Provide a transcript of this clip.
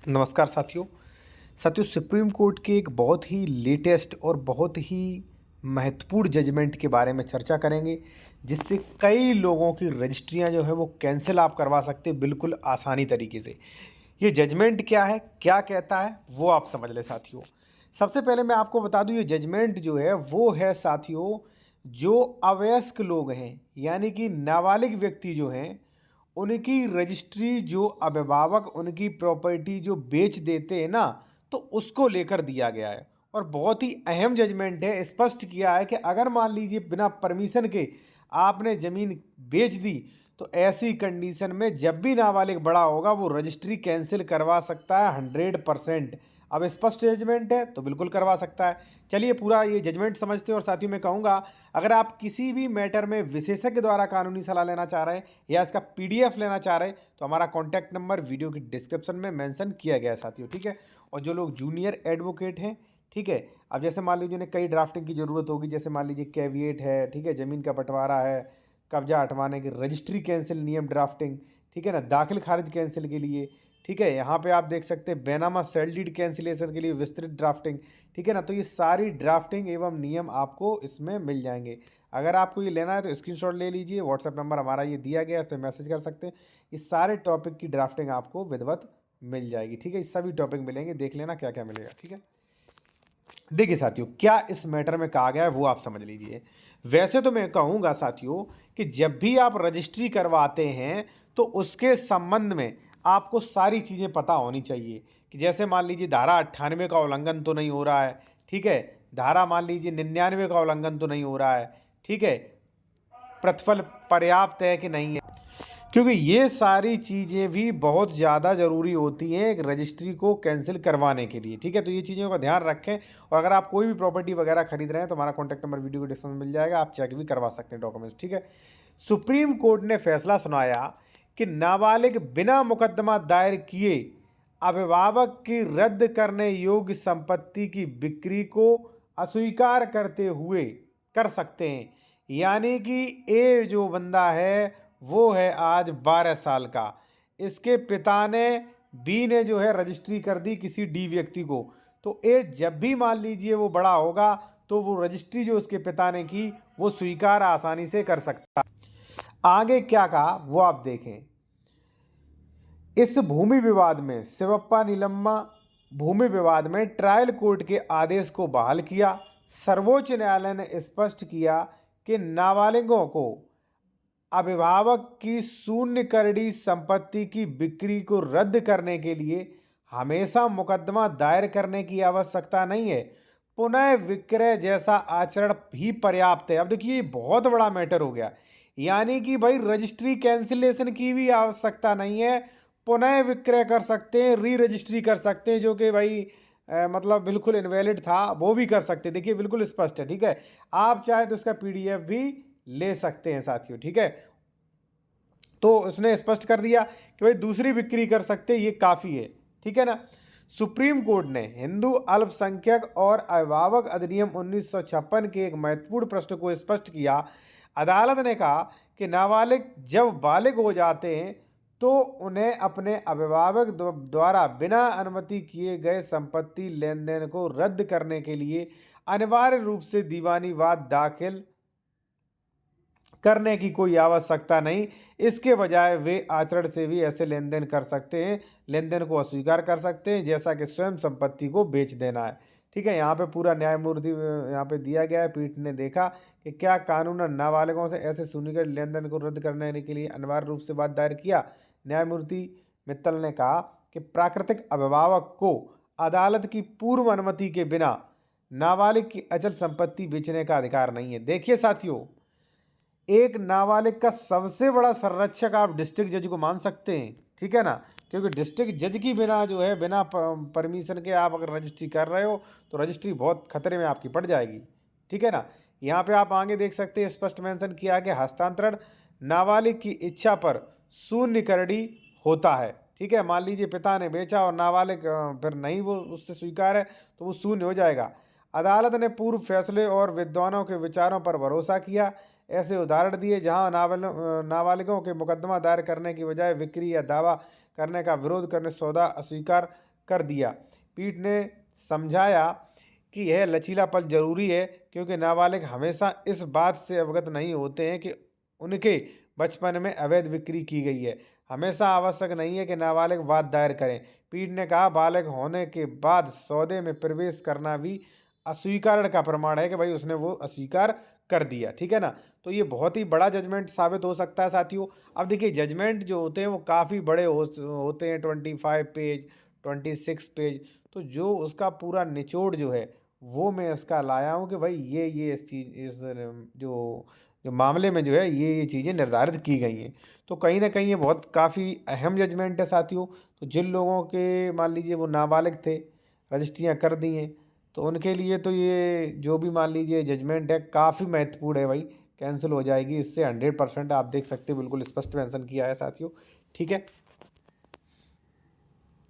नमस्कार साथियों supreme court के एक बहुत ही लेटेस्ट और बहुत ही महत्वपूर्ण जजमेंट के बारे में चर्चा करेंगे, जिससे कई लोगों की रजिस्ट्रियां जो है वो कैंसिल आप करवा सकते हैं बिल्कुल आसानी तरीके से। ये जजमेंट क्या है, क्या कहता है, वो आप समझ लें साथियों। सबसे पहले मैं आपको बता दूं, ये जजमेंट जो है वो है साथियों, जो अवयस्क लोग हैं यानी कि नाबालिग व्यक्ति जो हैं, उनकी रजिस्ट्री जो अभिभावक उनकी प्रॉपर्टी जो बेच देते हैं ना, तो उसको लेकर दिया गया है। और बहुत ही अहम जजमेंट है, स्पष्ट किया है कि अगर मान लीजिए बिना परमिशन के आपने ज़मीन बेच दी, तो ऐसी कंडीशन में जब भी नाबालिग बड़ा होगा वो रजिस्ट्री कैंसिल करवा सकता है 100%। अब स्पष्ट जजमेंट है तो बिल्कुल करवा सकता है। चलिए पूरा ये जजमेंट समझते हैं। और साथ ही मैं कहूँगा, अगर आप किसी भी मैटर में विशेषज्ञ द्वारा कानूनी सलाह लेना चाह रहे हैं या इसका पीडीएफ लेना चाह रहे हैं, तो हमारा कॉन्टैक्ट नंबर वीडियो की डिस्क्रिप्शन में मेंशन किया गया है साथियों, ठीक है। और जो लोग जूनियर एडवोकेट हैं, ठीक है, अब जैसे मान लीजिए उन्हें कई ड्राफ्टिंग की ज़रूरत होगी, जैसे मान लीजिए कैविएट है, ठीक है, ज़मीन का बंटवारा है, कब्जा हटवाने की रजिस्ट्री कैंसिल नियम ड्राफ्टिंग, ठीक है ना, दाखिल खारिज कैंसिल के लिए, ठीक है, यहाँ पे आप देख सकते हैं बेनामा सेल डीड कैंसिलेशन के लिए विस्तृत ड्राफ्टिंग, ठीक है ना। तो ये सारी ड्राफ्टिंग एवं नियम आपको इसमें मिल जाएंगे। अगर आपको ये लेना है तो स्क्रीनशॉट ले लीजिए, व्हाट्सएप नंबर हमारा ये दिया गया है, इस पर मैसेज कर सकते हैं। ये सारे टॉपिक की ड्राफ्टिंग आपको विधिवत मिल जाएगी, ठीक है। ये सभी टॉपिक मिलेंगे, देख लेना क्या क्या मिलेगा, ठीक है। देखिए साथियों, क्या इस मैटर में कहा गया है वो आप समझ लीजिए। वैसे तो मैं कहूँगा साथियों कि जब भी आप रजिस्ट्री करवाते हैं तो उसके संबंध में आपको सारी चीज़ें पता होनी चाहिए, कि जैसे मान लीजिए धारा 98 का उल्लंघन तो नहीं हो रहा है, ठीक है, धारा मान लीजिए 99 का उल्लंघन तो नहीं हो रहा है, ठीक है, प्रतिफल पर्याप्त है कि नहीं है, क्योंकि ये सारी चीज़ें भी बहुत ज़्यादा ज़रूरी होती हैं एक रजिस्ट्री को कैंसिल करवाने के लिए, ठीक है। तो ये चीज़ों का ध्यान रखें। और अगर आप कोई भी प्रॉपर्टी वगैरह खरीद रहे हैं तो हमारा कॉन्टैक्ट नंबर वीडियो को डिस्क्रिप्शन में मिल जाएगा, आप चेक भी करवा सकते हैं डॉक्यूमेंट्स, ठीक है। सुप्रीम कोर्ट ने फैसला सुनाया कि नाबालिग बिना मुकदमा दायर किए अभिभावक की रद्द करने योग्य संपत्ति की बिक्री को अस्वीकार करते हुए कर सकते हैं। यानी कि ये जो बंदा है वो है आज 12 साल का, इसके पिता ने बी ने जो है रजिस्ट्री कर दी किसी डी व्यक्ति को, तो ये जब भी मान लीजिए वो बड़ा होगा तो वो रजिस्ट्री जो उसके पिता ने की वो स्वीकार आसानी से कर सकता है। आगे क्या कहा वो आप देखें। इस भूमि विवाद में शिवप्पा नीलम्मा भूमि विवाद में ट्रायल कोर्ट के आदेश को बहाल किया। सर्वोच्च न्यायालय ने स्पष्ट किया कि नाबालिगों को अभिभावक की शून्य करड़ी संपत्ति की बिक्री को रद्द करने के लिए हमेशा मुकदमा दायर करने की आवश्यकता नहीं है, पुनः विक्रय जैसा आचरण ही पर्याप्त है। अब देखिए ये बहुत बड़ा मैटर हो गया, यानी कि भाई रजिस्ट्री कैंसिलेशन की भी आवश्यकता नहीं है, पुनः विक्रय कर सकते हैं, री रजिस्ट्री कर सकते हैं, जो कि भाई मतलब बिल्कुल इनवैलिड था वो भी कर सकते हैं। देखिए बिल्कुल स्पष्ट है, ठीक है। आप चाहे तो इसका पीडीएफ भी ले सकते हैं साथियों, ठीक है। तो उसने स्पष्ट कर दिया कि भाई दूसरी बिक्री कर सकते, ये काफ़ी है, ठीक है ना। सुप्रीम कोर्ट ने हिंदू अल्पसंख्यक और अभिभावक अधिनियम 1956 के एक महत्वपूर्ण प्रश्न को स्पष्ट किया। अदालत ने कहा कि नाबालिग जब बालिग हो जाते हैं तो उन्हें अपने अभिभावक द्वारा बिना अनुमति किए गए संपत्ति लेन देन को रद्द करने के लिए अनिवार्य रूप से दीवानी वाद दाखिल करने की कोई आवश्यकता नहीं। इसके बजाय वे आचरण से भी ऐसे लेन देन कर सकते हैं, लेन देन को अस्वीकार कर सकते हैं, जैसा कि स्वयं संपत्ति को बेच देना है, ठीक है। यहाँ पे पूरा न्यायमूर्ति यहाँ पे दिया गया है। पीठ ने देखा कि क्या कानूनन नाबालिगों से ऐसे सुनिश्चित लेन देन को रद्द करने के लिए अनिवार्य रूप से वाद दायर किया। न्यायमूर्ति मित्तल ने कहा कि प्राकृतिक अभिभावक को अदालत की पूर्व अनुमति के बिना नाबालिग की अचल संपत्ति बेचने का अधिकार नहीं है। देखिए साथियों, एक नाबालिग का सबसे बड़ा संरक्षक आप डिस्ट्रिक्ट जज को मान सकते हैं, ठीक है ना, क्योंकि डिस्ट्रिक्ट जज की बिना जो है बिना परमिशन के आप अगर रजिस्ट्री कर रहे हो तो रजिस्ट्री बहुत खतरे में आपकी पड़ जाएगी, ठीक है ना। यहाँ पे आप आगे देख सकते हैं, स्पष्ट मेंशन किया कि हस्तांतरण नाबालिग की इच्छा पर शून्य करड़ी होता है, ठीक है। मान लीजिए पिता ने बेचा और नाबालिग फिर नहीं वो उससे स्वीकार है तो वो शून्य हो जाएगा। अदालत ने पूर्व फैसले और विद्वानों के विचारों पर भरोसा किया। ऐसे उदाहरण दिए जहां नाबालिगों के मुकदमा दायर करने की बजाय बिक्री या दावा करने का विरोध करने सौदा अस्वीकार कर दिया। पीठ ने समझाया कि यह लचीलापन जरूरी है क्योंकि नाबालिग हमेशा इस बात से अवगत नहीं होते हैं कि उनके बचपन में अवैध बिक्री की गई है। हमेशा आवश्यक नहीं है कि नाबालिग वाद दायर करें। पीठ ने कहा बालक होने के बाद सौदे में प्रवेश करना भी अस्वीकरण का प्रमाण है कि भाई उसने वो अस्वीकार कर दिया। ठीक है ना। तो ये बहुत ही बड़ा जजमेंट साबित हो सकता है साथियों। अब देखिए जजमेंट जो होते हैं वो काफ़ी बड़े होते हैं, 25 पेज, 26 पेज। तो जो उसका पूरा निचोड़ जो है वो मैं इसका लाया हूँ कि भाई ये इस चीज़ इस जो जो मामले में जो है ये चीज़ें निर्धारित की गई हैं। तो कहीं ना कहीं ये बहुत काफ़ी अहम जजमेंट है साथियों। तो जिन लोगों के मान लीजिए वो नाबालिग थे, रजिस्ट्रियाँ कर दी हैं, तो उनके लिए तो ये जो भी मान लीजिए जजमेंट है काफ़ी महत्वपूर्ण है भाई। कैंसिल हो जाएगी इससे 100%। आप देख सकते हो बिल्कुल स्पष्ट मेंशन किया है साथियों। ठीक है।